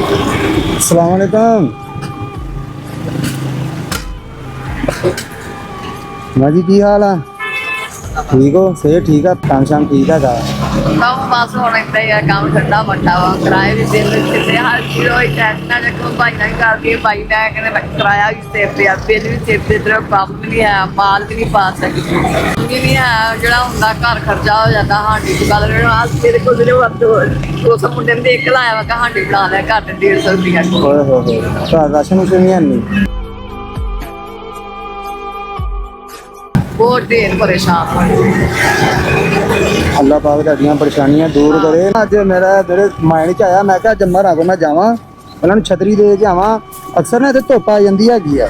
अस्सलाम वालेकुम। माजी की हाल है? ठीक हो? सेहत ठीक है? काम शाम ठीक है? ਕੰਮ ਬਸ ਹੁਣ ਏਦਾਂ ਹੀ ਆ ਕੰਮ ਠੰਡਾ ਵੱਡਾ ਵਾ ਕਿਰਾਏ ਵੀ ਬਿੱਲ ਕਿਤੇ ਹਰ ਚੀਜ਼ ਹੋਈ ਟੈਨਸ਼ਨਾਂ ਚੱਕੋ ਭਾਈ ਨਾਲ ਵੀ ਕਰਦੀ ਭਾਈ ਮੈਂ ਕਹਿੰਦੇ ਕਿਰਾਇਆ ਵੀ ਸਿਰ ਤੇ ਆ ਬਿੱਲ ਵੀ ਸਿਰ ਤੇ ਇਧਰ ਕੰਮ ਵੀ ਨਹੀਂ ਹੈ ਮਾਲ ਵੀ ਨਹੀਂ ਪਾ ਸਕਦੀ ਵੀ ਨਹੀਂ ਹੈ ਜਿਹੜਾ ਹੁੰਦਾ ਘਰ ਖਰਚਾ ਹੋ ਜਾਂਦਾ ਹਾਂਡੀ ਦੀ ਗੱਲ ਆ ਤੇਰੇ ਕੋਲ ਜਿਹੜੇ ਵਰਤ ਉਸ ਮੁੰਡੇ ਨੇ ਦੇਖ ਲਾਇਆ ਵਾ ਕਿ ਹਾਂਡੀ ਬਣਾ ਲਿਆ ਘਰ ਦੇ 150 ਰੁਪਇਆ ओए हो तो राशन उसे नहीं आनी। ਬਹੁਤ ਢੇਰ ਪਰੇਸ਼ਾਨ ਹੋਏ अल्लाह पाक ਤੁਹਾਡੀਆਂ ਪਰੇਸ਼ਾਨੀਆਂ ਦੂਰ ਕਰੇ। ਅੱਜ ਮੇਰਾ ਜਿਹੜੇ ਮਾਈਂਡ ਚ ਆਇਆ ਮੈਂ ਕਿਹਾ ਜੰਮਾ ਰਾਗੋ ਮੈਂ ਜਾਵਾਂ ਉਹਨਾਂ ਨੂੰ ਛਤਰੀ ਦੇ ਕੇ ਆਵਾਂ। ਅਕਸਰ ਨਾ ਇੱਥੇ ਧੁੱਪ ਆ ਜਾਂਦੀ ਹੈਗੀ ਆ।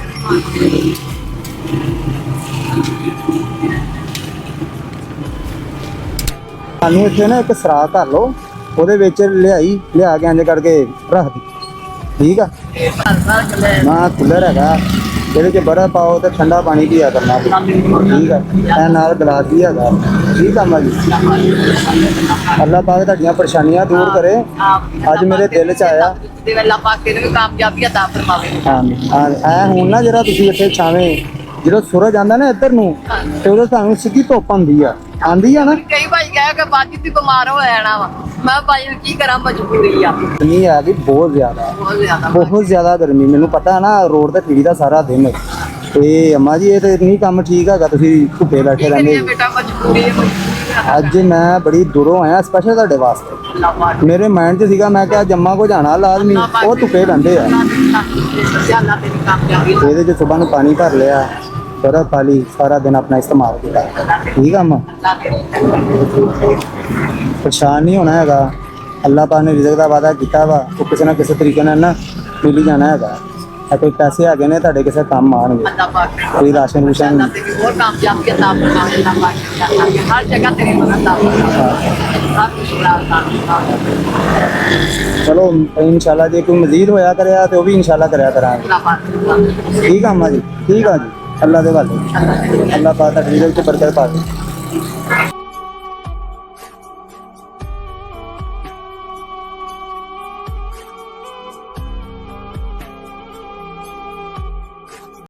ਸਾਨੂੰ ਇੱਥੇ ਨਾ ਇੱਕ ਸਰਾਖ ਕਰ ਲਓ ਉਹਦੇ ਵਿੱਚ ਲਿਆ ਕੇ ਇੰਜ ਕਰਕੇ ਰੱਖ ਦੀ। ਠੀਕ ਆ ਨਾ ਕੂਲਰ ਹੈਗਾ ਇਹਦੇ ਚ ਬਰਫ਼ ਪਾਓ ਤੇ ਠੰਡਾ ਪਾਣੀ ਪੀਆ ਕਰਨਾ। ਠੀਕ ਆ ਇਹ ਨਾਲ ਗਲਾਸ ਵੀ ਹੈਗਾ। ਠੀਕ ਆ ਮਾਜੀ ਅੱਲਾਹ ਪਾਕ ਤੁਹਾਡੀਆਂ ਪਰੇਸ਼ਾਨੀਆਂ ਦੂਰ ਕਰੇ। ਅੱਜ ਮੇਰੇ ਦਿਲ ਚ ਆਇਆ ਤੇ ਅੱਲਾਹ ਪਾਕ ਇਹਨੂੰ ਵੀ ਕਾਮਯਾਬੀ عطا ਫਰਮਾਵੇ। ਹਾਂ ਐ ਹੁਣ ਨਾ ਜਿਹੜਾ ਤੁਸੀਂ ਇੱਥੇ ਛਾਵੇਂ ਜਦੋਂ ਸੂਰਜ ਆਂਦਾ ਨਾ ਇੱਧਰ ਨੂੰ ਤੇ ਉਦੋਂ ਤੁਹਾਨੂੰ ਸਿੱਧੀ ਧੁੱਪ ਆਉਂਦੀ ਆ ਨਾ। ਕਈ ਭਾਈ ਕਹੇ ਕਿ ਬਾਜੀ ਤੇ ਬਿਮਾਰ ਹੋ ਜਾਣਾ ਵਾ ਮੈਂ ਭਾਈ ਨੂੰ ਕੀ ਕਰਾਂ ਮਜਬੂਰੀ ਆ ਗਰਮੀ ਆ ਗਈ ਬਹੁਤ ਜ਼ਿਆਦਾ ਗਰਮੀ। ਮੈਨੂੰ ਪਤਾ ਹੈ ਨਾ ਰੋਡ ਤੇ ਫਿਰੀ ਦਾ ਸਾਰਾ ਦਿਨ ਤੇ ਅੰਮਾ ਜੀ ਇਹ ਤੇ ਨਹੀਂ ਕੰਮ ਠੀਕ ਹੈਗਾ ਤੁਸੀਂ ਧੁੱਪੇ ਬੈਠੇ ਰਹਿੰਦੇ। ਬੇਟਾ ਮਜਬੂਰੀ ਹੈ ਅੱਜ ਮੈਂ ਬੜੀ ਦੂਰੋਂ ਆਇਆ ਸਪੈਸ਼ਲ ਤੁਹਾਡੇ ਵਾਸਤੇ। ਮੇਰੇ ਮਾਈਂਡ 'ਚ ਸੀਗਾ ਮੈਂ ਕਿਹਾ ਜੰਮਾ ਕੋ ਜਾਣਾ ਲਾਜ਼ਮੀ ਉਹ ਧੁੱਪੇ ਰਹਿੰਦੇ ਆ। ਇਹਦੇ 'ਚ ਸੁਬਾਹ ਨੂੰ ਪਾਣੀ ਭਰ ਲਿਆ बर्फ पाली सारा दिन अपना इस्तेमाल किया। ठीक है अम्मा परेशान नहीं होना हैगा। अल्लाह पाक ने रिज़्क का वादा किया वा तो किसी ना किसी तरीके ना मिल ही जाना हैगा। कोई पैसे है ने तुहाडे किसी काम आउणगे कोई राशन रूशन चलो इंशाल्लाह जे कोई मजीद होया करे तो भी इंशाल्लाह करया करांगे। ठीक है अम्मा जी ठीक है जी अल्लाह दे वाले अल्लाह पाक दा रिज़्क च बरकत पावे।